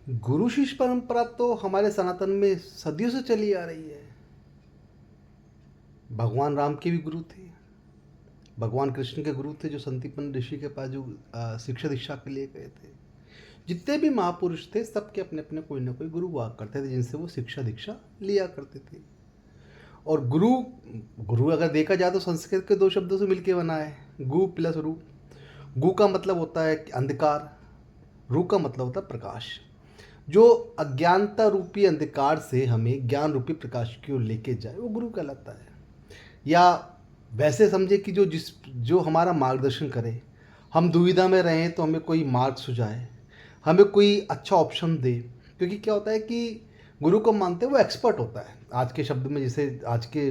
गुरु शिष्य परंपरा तो हमारे सनातन में सदियों से चली आ रही है। भगवान राम के भी गुरु थे, भगवान कृष्ण के गुरु थे जो संदीपन ऋषि के पास जो शिक्षा दीक्षा के लिए गए थे। जितने भी महापुरुष थे सबके अपने अपने कोई ना कोई गुरु हुआ करते थे जिनसे वो शिक्षा दीक्षा लिया करते थे। और गुरु गुरु अगर देखा जाए तो संस्कृत के दो शब्दों से मिलकर बना है, गु प्लस रू। गु का मतलब होता है अंधकार, रू का मतलब होता है प्रकाश। जो अज्ञानता रूपी अंधकार से हमें ज्ञान रूपी प्रकाश की ओर लेके जाए वो गुरु कहलाता है। या वैसे समझे कि जो हमारा मार्गदर्शन करे, हम दुविधा में रहें तो हमें कोई मार्ग सुझाए, हमें कोई अच्छा ऑप्शन दे। क्योंकि क्या होता है कि गुरु को मानते हैं वो एक्सपर्ट होता है। आज के शब्द में जिसे आज के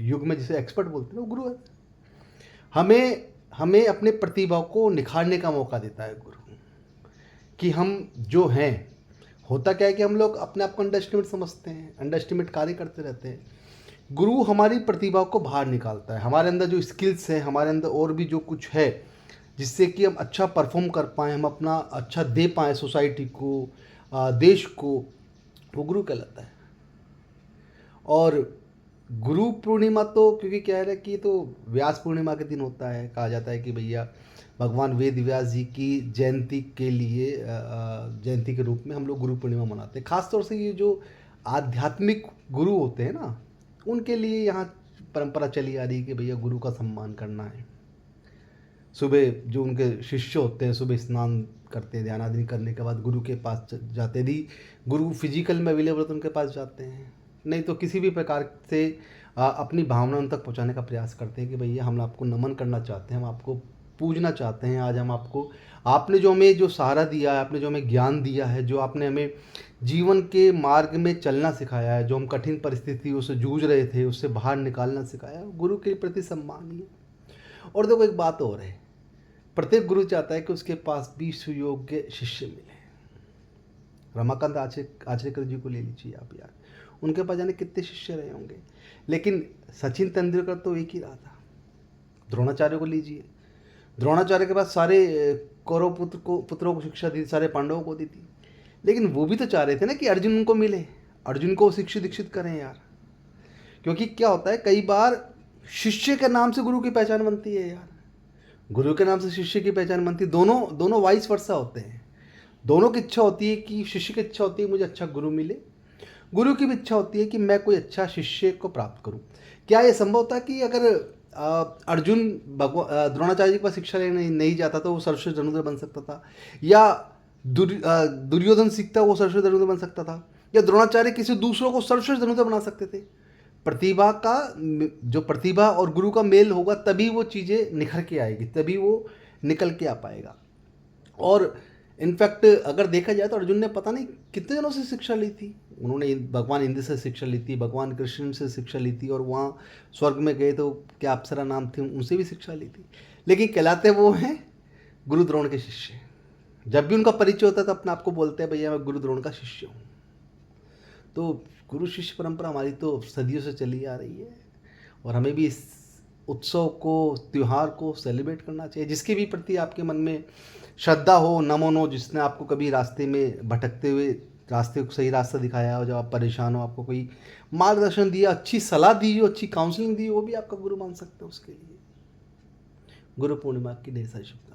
युग में जिसे एक्सपर्ट बोलते हैं वो गुरु है। हमें हमें अपने प्रतिभा को निखारने का मौका देता है गुरु, कि हम जो हैं। होता क्या है कि हम लोग अपने आप को अंडर एस्टिमेट समझते हैं, अंडर एस्टिमेट कार्य करते रहते हैं। गुरु हमारी प्रतिभा को बाहर निकालता है, हमारे अंदर जो स्किल्स हैं, हमारे अंदर और भी जो कुछ है जिससे कि हम अच्छा परफॉर्म कर पाएँ, हम अपना अच्छा दे पाएँ सोसाइटी को, देश को, वो गुरु कहलाता है। और गुरु पूर्णिमा तो क्योंकि क्या है ना कि तो व्यास पूर्णिमा के दिन होता है। कहा जाता है कि भैया भगवान वेद व्यास जी की जयंती के लिए जयंती के रूप में हम लोग गुरु पूर्णिमा मनाते हैं। खासतौर से ये जो आध्यात्मिक गुरु होते हैं ना, उनके लिए यहाँ परंपरा चली आ रही है कि भैया गुरु का सम्मान करना है। सुबह जो उनके शिष्य होते हैं सुबह स्नान करते हैं, ध्यानादि करने के बाद गुरु के पास जाते। यदि गुरु फिजिकल में अवेलेबल तो उनके पास जाते हैं, नहीं तो किसी भी प्रकार से अपनी भावना उन तक पहुंचाने का प्रयास करते हैं कि भैया हम आपको नमन करना चाहते हैं, हम आपको पूजना चाहते हैं। आज हम आपको, आपने जो हमें जो सहारा दिया है, आपने जो हमें ज्ञान दिया है, जो आपने हमें जीवन के मार्ग में चलना सिखाया है, जो हम कठिन परिस्थितियों से जूझ रहे थे उससे बाहर निकालना सिखाया, गुरु के प्रति सम्मान ही है। और देखो एक बात और है, प्रत्येक गुरु चाहता है कि उसके पास भी सुयोग्य शिष्य मिले। रमाकांत आचरेकर जी को ले लीजिए आप यार, उनके पास जाने कितने शिष्य रहे होंगे। लेकिन सचिन तेंदुलकर तो एक ही रहा था। द्रोणाचार्य को लीजिए, द्रोणाचार्य के पास सारे कौरव पुत्रों को शिक्षा दी, सारे पांडवों को दी थी। लेकिन वो भी तो चाह रहे थे ना कि अर्जुन उनको मिले, अर्जुन को शिक्षित दीक्षित करें यार। क्योंकि क्या होता है कई बार शिष्य के नाम से गुरु की पहचान बनती है यार, गुरु के नाम से शिष्य की पहचान बनती है। दोनों दोनों वाइस वर्सा होते हैं। दोनों की इच्छा होती है कि शिष्य की इच्छा होती है मुझे अच्छा गुरु मिले, गुरु की भी इच्छा होती है कि मैं कोई अच्छा शिष्य को प्राप्त करूं। क्या ये संभव था कि अगर अर्जुन द्रोणाचार्य जी के पास शिक्षा लेने नहीं जाता तो वो सर्वश्रेष्ठ धनुर्धर बन सकता था, या दुर्योधन सीखता वो सर्वश्रेष्ठ धनुर्धर बन सकता था, या द्रोणाचार्य किसी दूसरों को सर्वश्रेष्ठ धनुर्धर बना सकते थे? प्रतिभा का, जो प्रतिभा और गुरु का मेल होगा तभी वो चीज़ें निखर के आएगी, तभी वो निकल के आ पाएगा। और इनफैक्ट अगर देखा जाए तो अर्जुन ने पता नहीं कितने जनों से शिक्षा ली थी। उन्होंने भगवान इंद्र से शिक्षा ली थी, भगवान कृष्ण से शिक्षा ली थी, और वहाँ स्वर्ग में गए तो क्या अप्सरा नाम थी उनसे भी शिक्षा ली थी। लेकिन कहलाते वो हैं गुरु द्रोण के शिष्य। जब भी उनका परिचय होता है तो अपने आप को बोलते हैं भैया मैं गुरु द्रोण का शिष्य हूँ। तो गुरु शिष्य परंपरा हमारी तो सदियों से चली आ रही है, और हमें भी इस उत्सव को, त्यौहार को सेलिब्रेट करना चाहिए। जिसके भी प्रति आपके मन में श्रद्धा हो, नमन हो, जिसने आपको कभी रास्ते में भटकते हुए रास्ते को सही रास्ता दिखाया हो, जब आप परेशान हो, आपको कोई मार्गदर्शन दिया, अच्छी सलाह दी हो, अच्छी काउंसलिंग दी हो, वो भी आपका गुरु मान सकते हो। उसके लिए गुरु पूर्णिमा की ढेर सारी शुभकामनाएं।